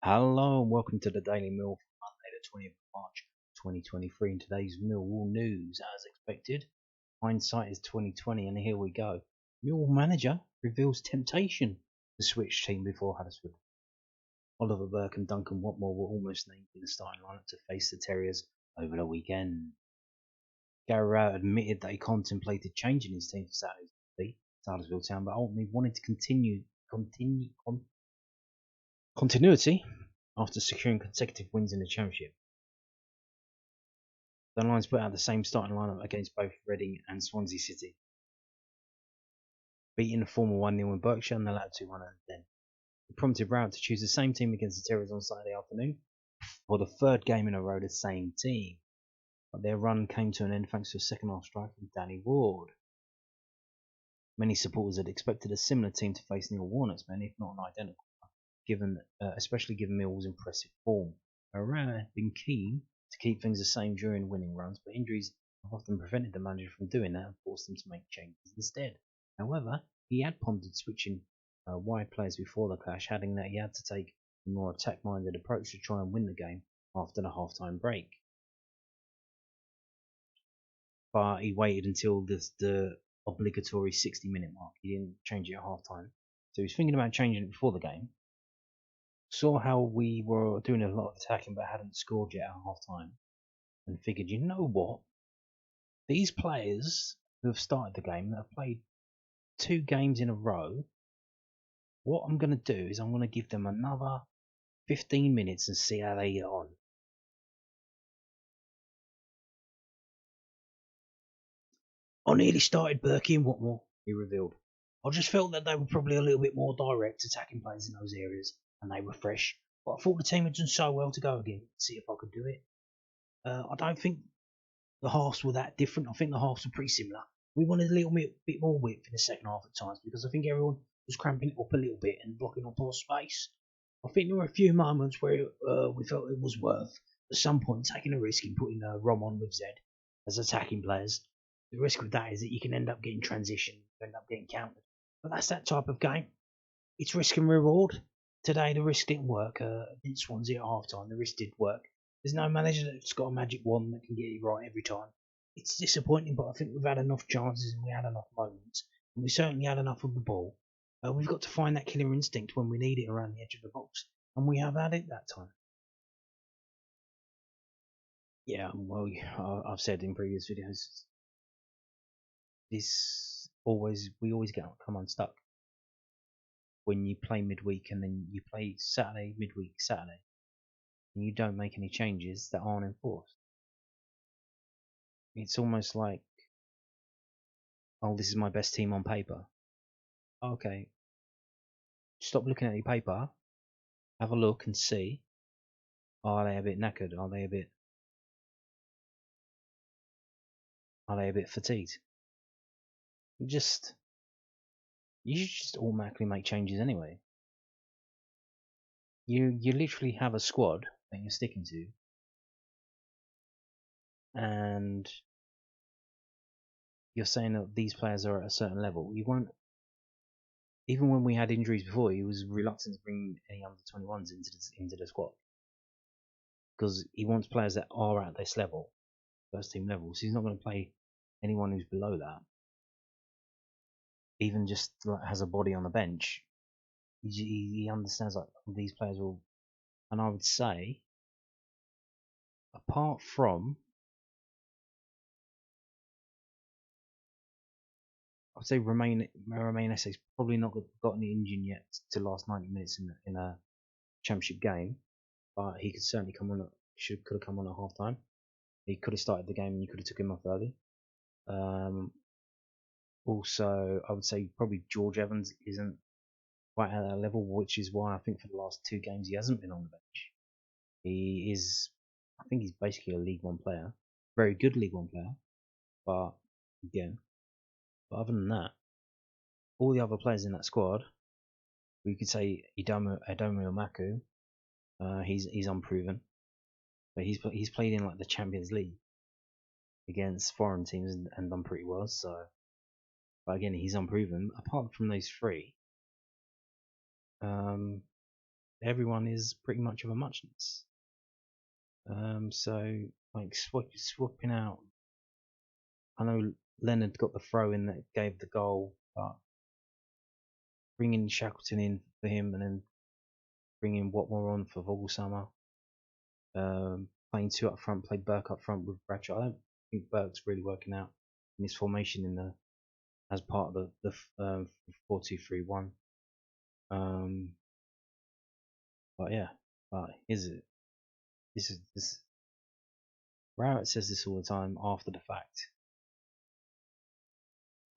Hello and welcome to the Daily Mill for Monday the 20th of March 2023. In today's Millwall news, as expected, hindsight is 2020 and here we go. Millwall manager reveals temptation to switch team before Huddersfield. Oliver Burke and Duncan Watmore were almost named in the starting lineup to face the Terriers over the weekend. Gary Rowett admitted that he contemplated changing his team for Saturday's defeat to Huddersfield Town, but ultimately wanted to continuity after securing consecutive wins in the Championship. The Lions put out the same starting lineup against both Reading and Swansea City, beating the former 1-0 in Berkshire and the latter 2-1 at Den. It prompted Rowett to choose the same team against the Terriers on Saturday afternoon for the third game in a row, the same team. But their run came to an end thanks to a second half strike from Danny Ward. Many supporters had expected a similar team to face Neil Warnocks men, if not an identical one, especially given Millwall's impressive form. Rowett had been keen to keep things the same during winning runs, but injuries have often prevented the manager from doing that and forced him to make changes instead. However, he had pondered switching wide players before the clash, adding that he had to take a more attack-minded approach to try and win the game after the half-time break. But he waited until the obligatory 60-minute mark. He didn't change it at half-time. So he was thinking about changing it before the game. Saw how we were doing a lot of attacking but hadn't scored yet at half-time. And figured, you know what? These players who have started the game, that have played 2 games in a row, what I'm going to do is I'm going to give them another 15 minutes and see how they get on. I nearly started Berkey and Watmore, he revealed. I just felt that they were probably a little bit more direct attacking players in those areas, and they were fresh. But I thought the team had done so well to go again, see if I could do it. I don't think the halves were that different. I think the halves were pretty similar. We wanted a little bit more width in the second half at times because I think everyone was cramping it up a little bit and blocking up our space. I think there were a few moments where we felt it was worth, at some point, taking a risk in putting Rom on with Zed as attacking players. The risk with that is that you can end up getting transition, you end up getting countered. But that's that type of game. It's risk and reward. Today the risk didn't work. Against Swansea at half time, the risk did work. There's no manager that's got a magic wand that can get it right every time. It's disappointing, but I think we've had enough chances and we had enough moments, and we certainly had enough of the ball. We've got to find that killer instinct when we need it around the edge of the box, and we have had it that time. Yeah, well, I've said in previous videos, we always come unstuck when you play midweek and then you play midweek Saturday, and you don't make any changes that aren't enforced. It's almost like, oh, this is my best team on paper. Okay, stop looking at your paper, have a look and see, are they a bit knackered? Are they a bit fatigued? You should just automatically make changes anyway. You literally have a squad that you're sticking to, and you're saying that these players are at a certain level. You won't. Even when we had injuries before, he was reluctant to bring any under 21s into the squad because he wants players that are at this level, first team level. So he's not going to play anyone who's below that. Even just has a body on the bench. He understands like these players will, and I would say, apart from, I'd say Romain Esse's probably not got any engine yet to last 90 minutes in a championship game, but he could certainly come on. Could have come on at half time. He could have started the game and you could have took him off early. Also, I would say probably George Evans isn't quite at that level, which is why I think for the last 2 games he hasn't been on the bench. I think he's basically a League One player, very good League One player, but other than that, all the other players in that squad, we could say Idomu Maku, he's unproven, but he's played in like the Champions League against foreign teams and done pretty well. So, but again, he's unproven. Apart from those 3, there everyone is pretty much of a muchness. So like swapping out. I know Leonard got the throw in that gave the goal, but bringing Shackleton in for him and then bringing Watmore on for Vogelsammer. Playing two up front, played Burke up front with Bradshaw. I don't think Burke's really working out in his formation as part of the 4-2-3-1. But yeah, this Rowett says this all the time after the fact.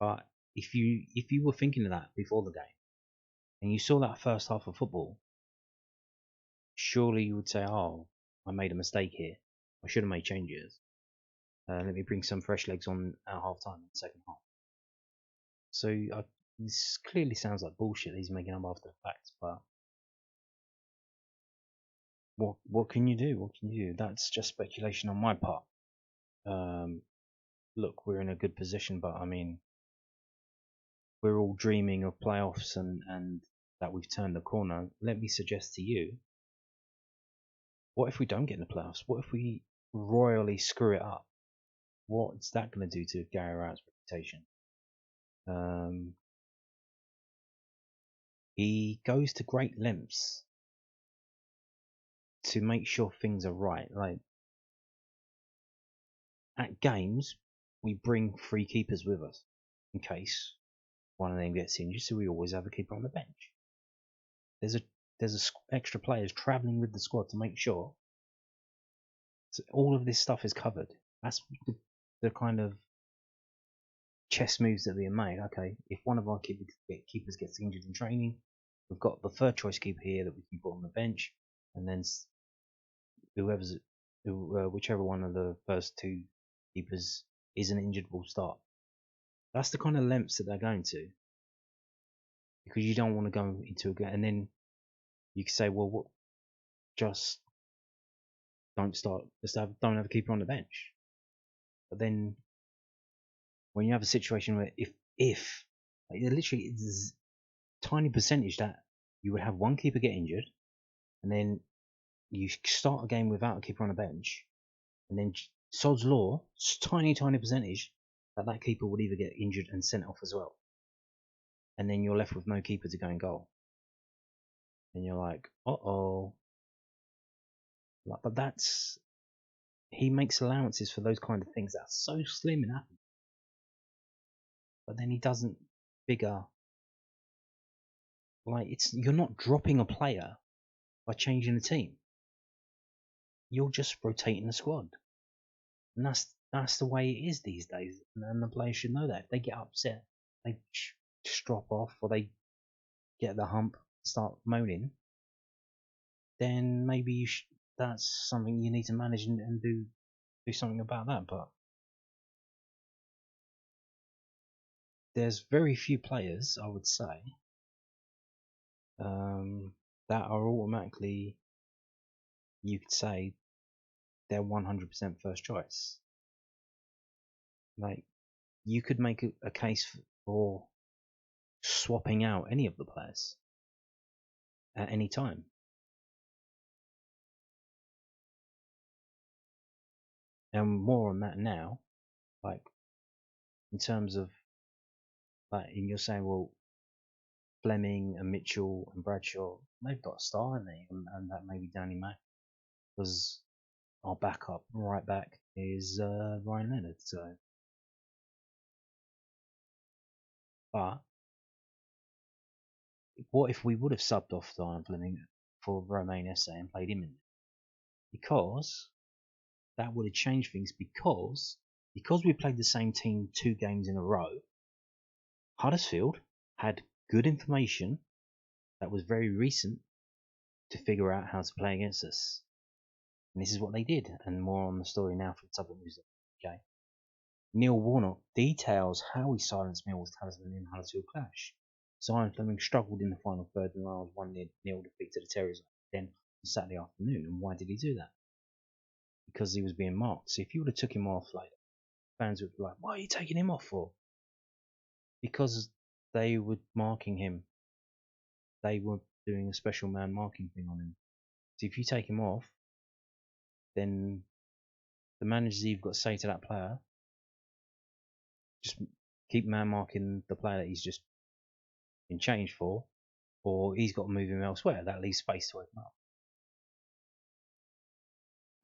But if you were thinking of that before the game and you saw that first half of football, surely you would say, "Oh, I made a mistake here. I should have made changes. Let me bring some fresh legs on at half time in the second half." So this clearly sounds like bullshit he's making up after the fact, but what can you do? What can you do? That's just speculation on my part. Look, we're in a good position, but I mean, we're all dreaming of playoffs and that we've turned the corner. Let me suggest to you, what if we don't get in the playoffs? What if we royally screw it up? What's that going to do to Gary Rowett's reputation? He goes to great lengths to make sure things are right. Like at games, we bring three keepers with us in case one of them gets injured, so we always have a keeper on the bench. There's extra players travelling with the squad to make sure so all of this stuff is covered. That's the kind of chess moves that are being made. Okay, if one of our keepers gets injured in training, we've got the third choice keeper here that we can put on the bench, and then whichever one of the first two keepers isn't injured will start. That's the kind of lengths that they're going to, because you don't want to go into a game and then you can say, well, what, just don't start. Don't have a keeper on the bench. But then when you have a situation where if like, literally it's a tiny percentage that you would have one keeper get injured, and then you start a game without a keeper on the bench, and then sod's law, tiny percentage that keeper would either get injured and sent off as well, and then you're left with no keeper to go in goal, and you're like, uh-oh. But he makes allowances for those kind of things. That's so slim and happen. But then he doesn't figure. Like you're not dropping a player by changing the team. You're just rotating the squad, and that's the way it is these days. And the players should know that. If they get upset, they just drop off, or they get the hump, start moaning. Then maybe that's something you need to manage and do something about that. But there's very few players, I would say, that are automatically, you could say, they're 100% first choice. Like, you could make a case for swapping out any of the players at any time. And more on that now, like, in terms of, like, and you're saying, well, Flemming and Mitchell and Bradshaw, they've got a star, haven't they? And that maybe Danny Mack, because our backup right back is Ryan Leonard. So, but what if we would have subbed off Zian Flemming for Romain Esse and played him in? Because that would have changed things. Because we played the same team 2 games in a row, Huddersfield had good information that was very recent to figure out how to play against us. And this is what they did, and more on the story now from Southern News. Okay. Neil Warnock details how he silenced Millwall's talisman in Huddersfield clash. Zian Flemming struggled in the final third and Wales 1-0 defeat to the Terriers then on Saturday afternoon. And why did he do that? Because he was being marked. So if you would have took him off, like, fans would be like, why are you taking him off for? Because they were marking him. They were doing a special man marking thing on him. So if you take him off, then the managers you've got to say to that player, just keep man marking the player that he's just been changed for, or he's got to move him elsewhere. That leaves space to open up.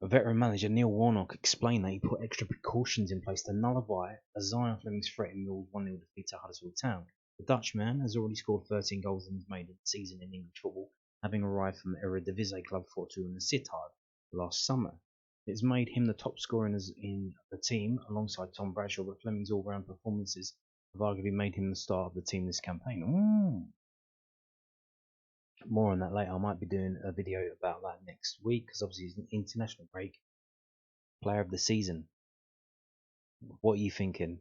A veteran manager, Neil Warnock, explained that he put extra precautions in place to nullify a Zian Flemming's threat in Millwall's 1-0 defeat to Huddersfield Town. The Dutchman has already scored 13 goals in his maiden season in English football, having arrived from Eredivisie club Fortuna Sittard last summer. It's made him the top scorer in the team, alongside Tom Bradshaw, but Flemming's all-round performances have arguably made him the star of the team this campaign. More on that later. I might be doing a video about that next week, because obviously it's an international break. Player of the season. What are you thinking?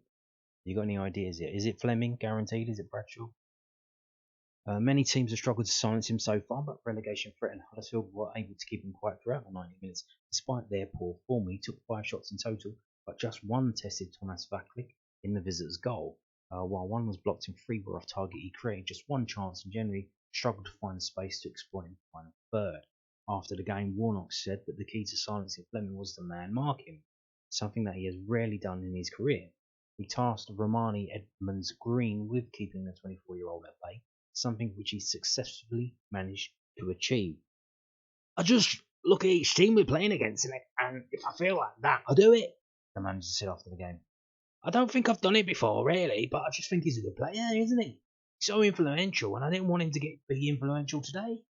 You got any ideas yet? Is it Flemming, guaranteed? Is it Bradshaw? Many teams have struggled to silence him so far, but relegation threatened Huddersfield were able to keep him quiet throughout the 90 minutes. Despite their poor form, he took 5 shots in total, but just one tested Thomas Vaklik in the visitors' goal. While one was blocked and 3 were off target, he created just one chance and generally struggled to find space to exploit in the final third. After the game, Warnock said that the key to silencing Flemming was to man mark him, something that he has rarely done in his career. He tasked Romani Edmonds-Green with keeping the 24-year-old at bay, something which he successfully managed to achieve. I just look at each team we're playing against, and if I feel like that, I'll do it, the manager said after the game. I don't think I've done it before, really, but I just think he's a good player, isn't he? He's so influential, and I didn't want him to be influential today.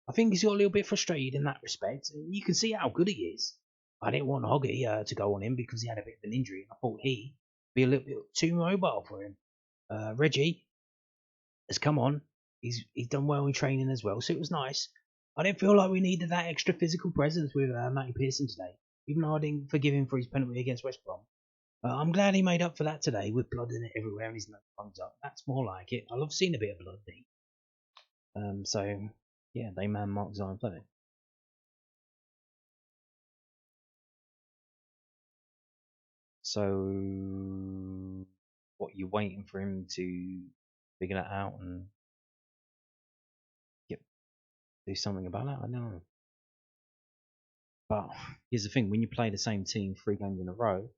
I think he's got a little bit frustrated in that respect, and you can see how good he is. I didn't want Hoggy to go on him because he had a bit of an injury, and I thought he'd be a little bit too mobile for him. Reggie has come on. He's done well in training as well, so it was nice. I didn't feel like we needed that extra physical presence with Matty Pearson today, even though I didn't forgive him for his penalty against West Brom. I'm glad he made up for that today with blood in it everywhere and his nose thumbs up. That's more like it. I love seeing a bit of blood deep. So, yeah, they man-marked Zian Flemming. So, what, you waiting for him to figure that out and do something about that? I don't know. But here's the thing, when you play the same team 3 games in a row,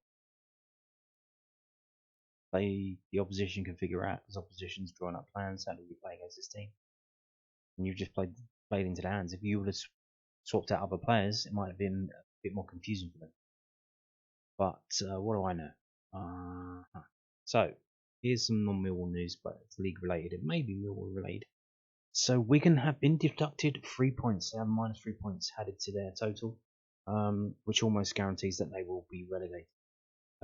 the opposition can figure out, because opposition's drawing up plans, how do you play against this team? And you've just played into their hands. If you would have swapped out other players, it might have been a bit more confusing for them. But what do I know? So, here's some non-Millwall news, but it's league related. It may be Millwall related. So Wigan have been deducted 3 points. They have minus 3 points added to their total, which almost guarantees that they will be relegated.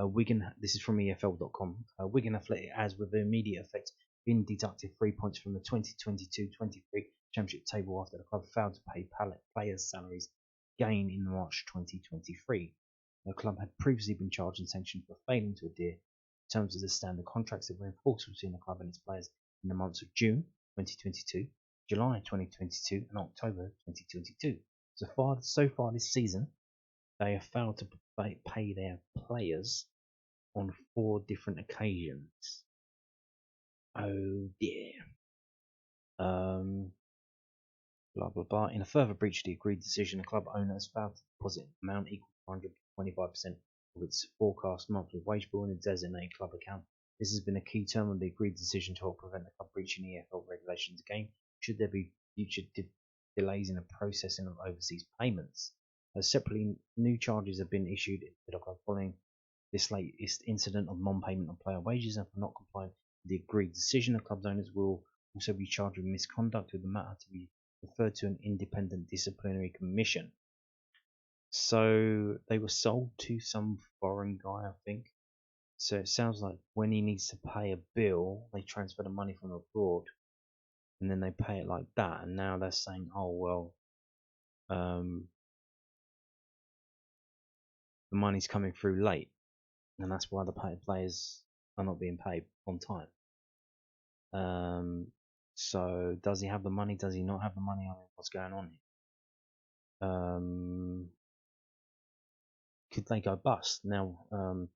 Wigan, this is from EFL.com. Wigan Athletic has, with immediate effect, been deducted 3 points from the 2022-23 Championship table after the club failed to pay players' salaries again in March 2023. The club had previously been charged and sanctioned for failing to adhere to terms of the standard contracts that were enforced between the club and its players in the months of June 2022, July 2022, and October 2022. So far this season, they have failed to pay their players on 4 different occasions. Oh dear. Blah blah blah. In a further breach of the agreed decision, the club owner has failed to deposit an amount equal to 125% of its forecast monthly wage bill in a designated club account. This has been a key term of the agreed decision to help prevent the club breaching EFL regulations again, should there be future delays in the processing of overseas payments. Separately, new charges have been issued to the club following this latest incident of non-payment of player wages, and for not complying with the agreed decision, the club's owners will also be charged with misconduct, with the matter to be referred to an independent disciplinary commission. So they were sold to some foreign guy, I think. So it sounds like when he needs to pay a bill, they transfer the money from abroad, and then they pay it like that. And now they're saying, oh well, the money's coming through late, and that's why the players are not being paid on time. So does he have the money? Does he not have the money? I mean, what's going on here? Could they go bust? Now,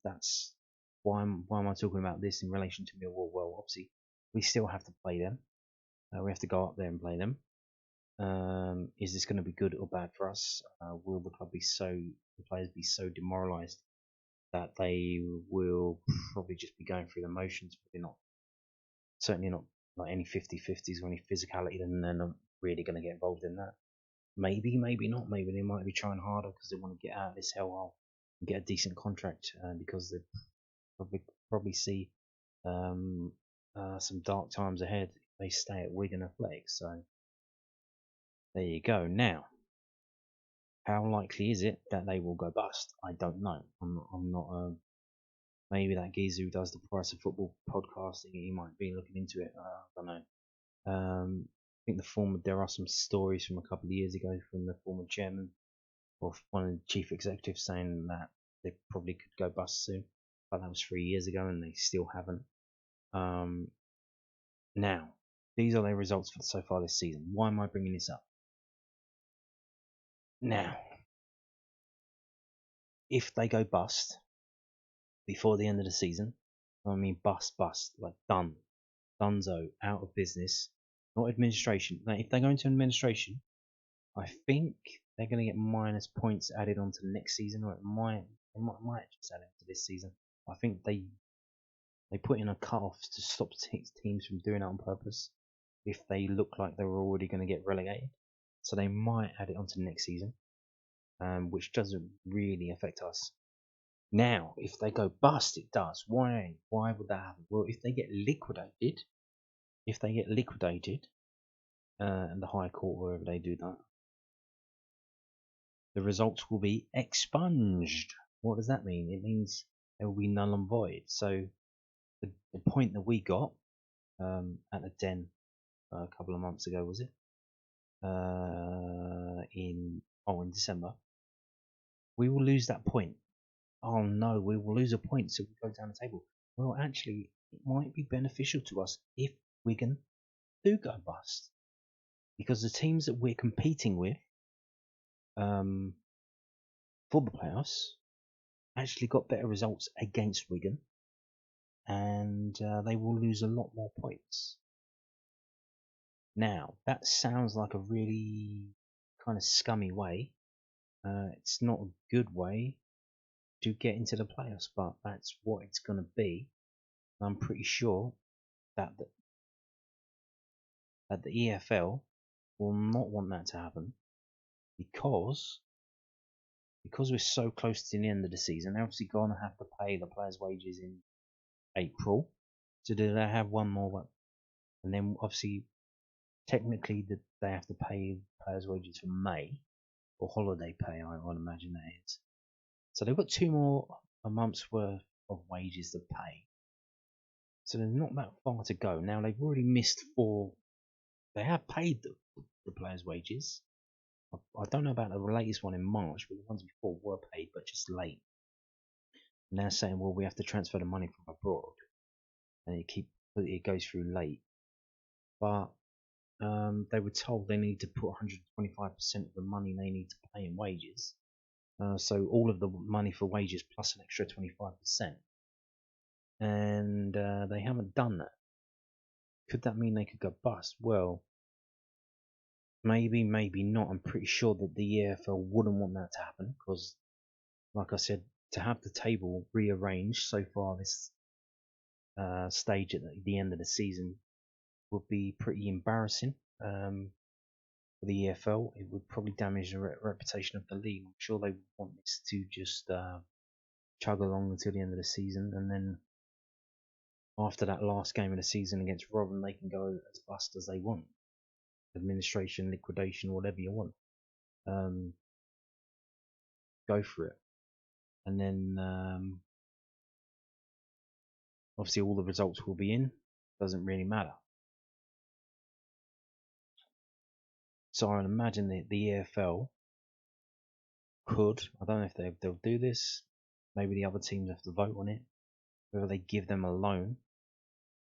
that's why am I talking about this in relation to Millwall? Well, obviously, we still have to play them. We have to go up there and play them. Is this going to be good or bad for us? Will the players be so demoralised that they will probably just be going through the motions? Certainly not like any 50-50s or any physicality, then they're not really going to get involved in that. Maybe not. Maybe they might be trying harder because they want to get out of this hellhole and get a decent contract, because they probably see some dark times ahead if they stay at Wigan Athletics. So there you go. Now, how likely is it that they will go bust? I don't know. I'm not. Maybe that geezer who does the Price of Football podcasting, he might be looking into it. I don't know. I think there are some stories from a couple of years ago from the former chairman or one of the chief executives saying that they probably could go bust soon, but that was 3 years ago and they still haven't. Now, these are their results for so far this season. Why am I bringing this up? Now, if they go bust before the end of the season, I mean bust, like done, Dunzo, out of business, not administration. Now, if they go into administration, I think they're going to get minus points added onto the next season, or they might just add it to this season. I think they put in a cut-off to stop teams from doing it on purpose if they look like they were already going to get relegated. So they might add it onto the next season, which doesn't really affect us. Now, if they go bust, it does. Why? Why would that happen? Well, if they get liquidated, and the High Court, wherever they do that, the results will be expunged. What does that mean? It means they will be null and void. So the point that we got at the Den a couple of months ago, was it? In December, we will lose that point. Oh no, we will lose a point, so we go down the table. Well, actually, it might be beneficial to us if Wigan do go bust, because the teams that we're competing with for the playoffs actually got better results against Wigan, and they will lose a lot more points. Now, that sounds like a really kind of scummy way. It's not a good way to get into the playoffs, but that's what it's going to be. I'm pretty sure that the EFL will not want that to happen, because we're so close to the end of the season. They're obviously going to have to pay the players' wages in April. So do they have one more one? And then obviously, technically, they have to pay players' wages for May, or holiday pay, I would imagine that is. So they've got 2 more months worth of wages to pay. So there's not that far to go. Now they've already missed 4. They have paid the players' wages. I don't know about the latest one in March, but the ones before were paid, but just late. And they're saying, well, we have to transfer the money from abroad, and it goes through late. But they were told they need to put 125% of the money they need to pay in wages. So all of the money for wages plus an extra 25%. And they haven't done that. Could that mean they could go bust? Well, maybe not. I'm pretty sure that the EFL wouldn't want that to happen, because, like I said, to have the table rearranged so far this stage at the end of the season would be pretty embarrassing for the EFL. It would probably damage the reputation of the league. I'm sure they would want this to just chug along until the end of the season, and then after that last game of the season against Rowett, they can go as bust as they want. Administration, liquidation, whatever you want. Go for it. And then obviously all the results will be in. Doesn't really matter. So I would imagine that the EFL could, I don't know if they'll do this, maybe the other teams have to vote on it, whether they give them a loan,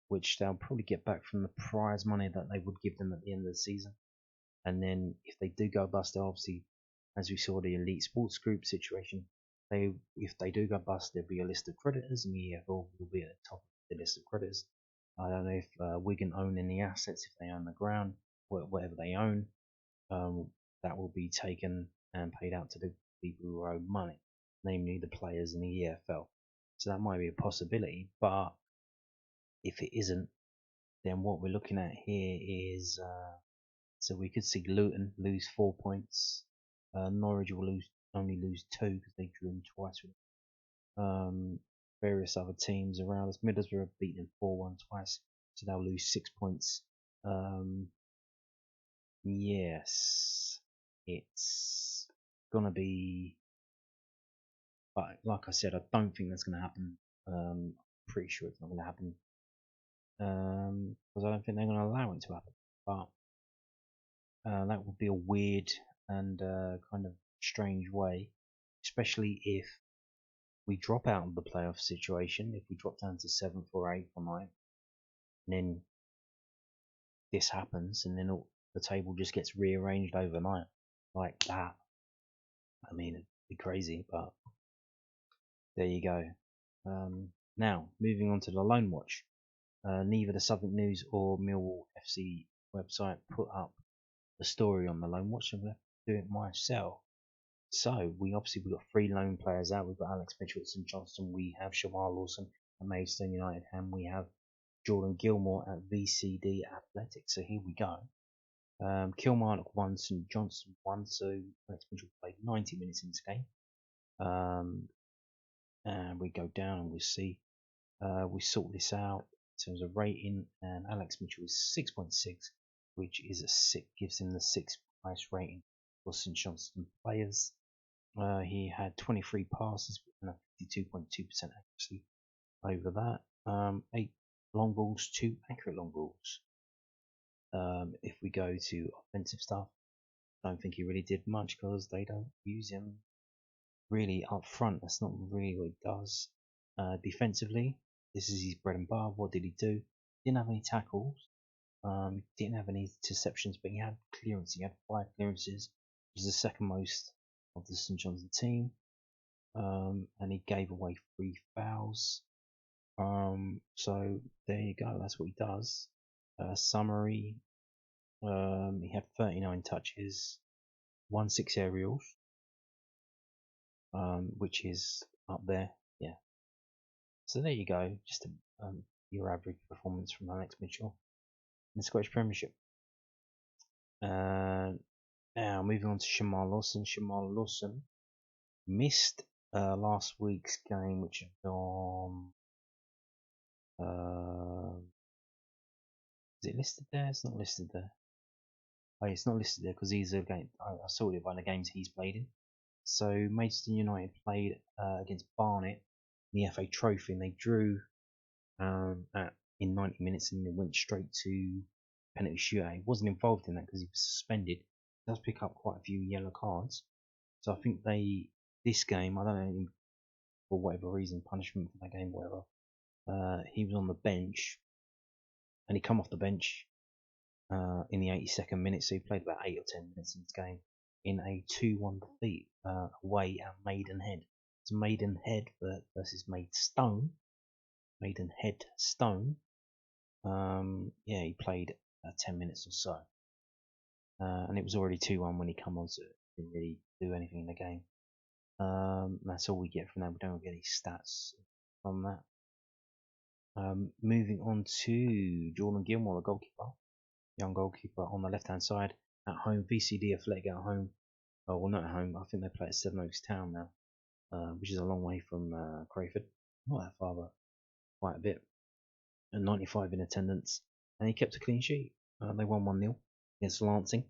which they'll probably get back from the prize money that they would give them at the end of the season. And then if they do go bust, obviously, as we saw the Elite Sports Group situation, if they do go bust, there'll be a list of creditors, and the EFL will be at the top of the list of creditors. I don't know if Wigan own any assets, if they own the ground, whatever they own. that will be taken and paid out to the people who owe money, namely the players in the EFL. So that might be a possibility, but if it isn't, then what we're looking at here is so we could see Luton lose 4 points, Norwich will only lose 2 because they drew them twice with various other teams around us. Middlesbrough have beaten 4-1 twice, so they'll lose 6 points. Yes, it's gonna be, but like I said, I don't think that's gonna happen. I'm pretty sure it's not gonna happen because I don't think they're gonna allow it to happen. But that would be a weird and kind of strange way, especially if we drop out of the playoff situation, if we drop down to 7th or 8th or 9th, and then this happens, and then the table just gets rearranged overnight like that. I mean, it'd be crazy, but there you go. Now, moving on to the Loanwatch. Neither the Southern News or Millwall FC website put up the story on the Loanwatch. I'm going to do it myself. So, we've got 3 loan players out. We've got Alex Mitchell at St Johnstone. We have Shamar Lawson at Maidstone United. And we have Jordan Gilmore at VCD Athletics. So, here we go. Kilmarnock 1, St Johnstone 1. So, Alex Mitchell played 90 minutes in this game. And we go down and we see we sort this out in terms of rating, and Alex Mitchell is 6.6, which is gives him the 6th highest rating for St Johnstone players. He had 23 passes and a 52.2% accuracy over that. 8 long balls, 2 accurate long balls. If we go to offensive stuff, I don't think he really did much because they don't use him really up front. That's not really what he does. Defensively, this is his bread and butter. What did he do? Didn't have any tackles. Didn't have any interceptions, but he had clearance. He had 5 clearances, which is the second most of the St Johnstone team. And he gave away 3 fouls. So there you go. That's what he does. Summary. He had 39 touches, 6 aerials, which is up there. Yeah. So there you go. Just your average performance from Alex Mitchell in the Scottish Premiership. Now moving on to Shamar Lawson. Shamar Lawson missed last week's game, which is on. Is it listed there? It's not listed there. Oh, it's not listed there because he's a game. I saw it by the games he's played in. So Maidstone United played against Barnet in the FA Trophy, and they drew in 90 minutes, and it went straight to penalty shootout. He wasn't involved in that because he was suspended. He does pick up quite a few yellow cards. So I think this game, I don't know, for whatever reason, punishment for that game, whatever, he was on the bench, and he come off the bench in the 82nd minute, so he played about 8 or 10 minutes in this game in a 2-1 defeat away at Maidenhead. It's Maidenhead versus Maidstone. Maidenhead Stone. Yeah, he played 10 minutes or so, and it was already 2-1 when he come on, so he didn't really do anything in the game. That's all we get from that. We don't get any stats from that. Moving on to Jordan Gilmore, the goalkeeper, young goalkeeper on the left-hand side at home. VCD Athletic at home. Oh, well, not at home. I think they play at Sevenoaks Town now, which is a long way from Crayford. Not that far, but quite a bit. And 95 in attendance, and he kept a clean sheet. They won 1-0 against Lancing.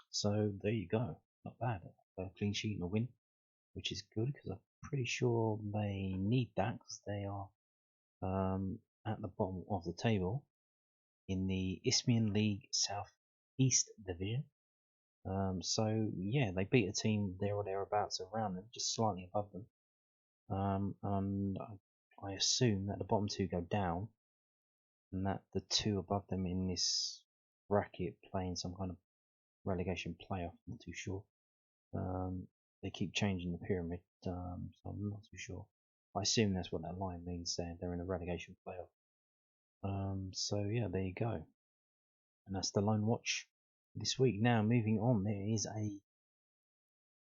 So there you go. Not bad. A clean sheet and a win, which is good because I'm pretty sure they need that because they are at the bottom of the table in the Isthmian League South East Division. So yeah, they beat a team there or thereabouts around them, just slightly above them. And I assume that the bottom 2 go down, and that the 2 above them in this bracket playing some kind of relegation playoff. I'm not too sure. They keep changing the pyramid, so I'm not too sure. I assume that's what that line means there. They're in a relegation playoff. So yeah, there you go. And that's the Loanwatch. this week. Now, moving on, there is a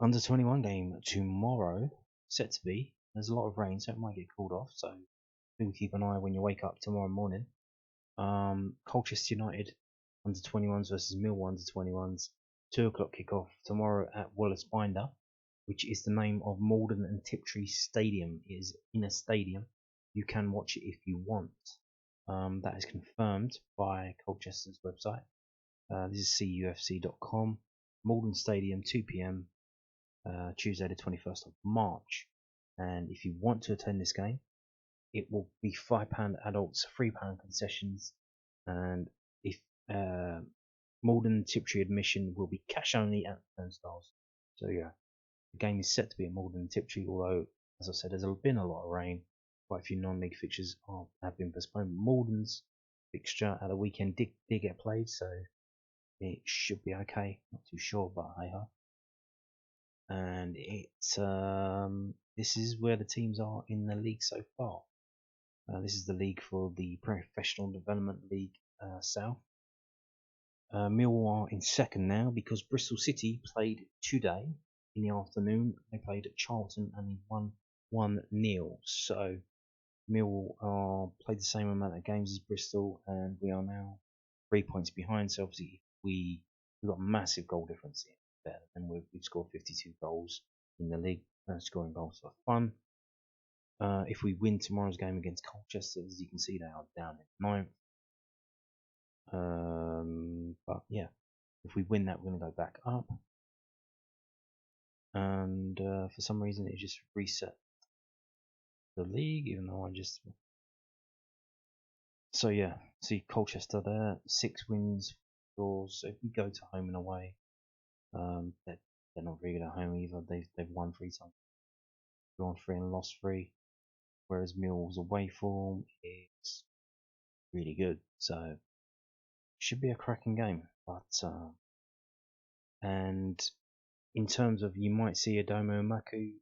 under 21 game tomorrow, set to be. There's a lot of rain, so it might get called off. So do keep an eye when you wake up tomorrow morning. Colchester United under 21s versus Millwall under 21s. 2 o'clock kickoff tomorrow at Wallace Binder, which is the name of Maldon and Tiptree Stadium. It is in a stadium. You can watch it if you want. That is confirmed by Colchester's website. This is cufc.com. Maldon Stadium, 2 p.m. Tuesday the 21st of March. And if you want to attend this game, it will be £5 adults, £3 concessions, and if Maldon Tiptree admission will be cash only at turnstiles. So yeah, the game is set to be at Maldon Tiptree, although, as I said, there's been a lot of rain. Quite a few non-league fixtures have been postponed. Malden's fixture at the weekend did get played, so it should be okay. Not too sure, but hey ho. And this is where the teams are in the league so far. This is the league for the Professional Development League South. Millwall are in second now because Bristol City played today in the afternoon. They played at Charlton and they won 1-0. So Millwall played the same amount of games as Bristol, and we are now 3 points behind. So obviously we've got a massive goal difference here, and we've scored 52 goals in the league. Scoring goals are fun. If we win tomorrow's game against Colchester, as you can see, they are down in 9th. But yeah, if we win that, we're going to go back up. And for some reason, it just reset the league, even though I just. So yeah, see Colchester there, 6 wins, 4 draws. So if we go to home and away, they're not very good at home either. They've won 3 times, drawn 3 and lost 3. Whereas Millwall's away form is really good, so should be a cracking game. But and in terms of, you might see Adomo Maku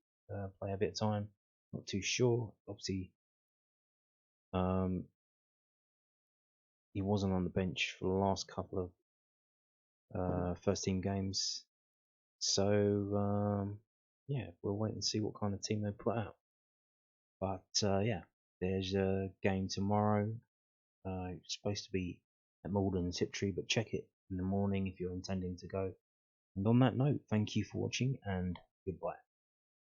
play a bit of time. Not too sure. Obviously, he wasn't on the bench for the last couple of first team games. So yeah, we'll wait and see what kind of team they put out. But yeah, there's a game tomorrow. It's supposed to be at Maldon Tiptree, but check it in the morning if you're intending to go. And on that note, thank you for watching and goodbye.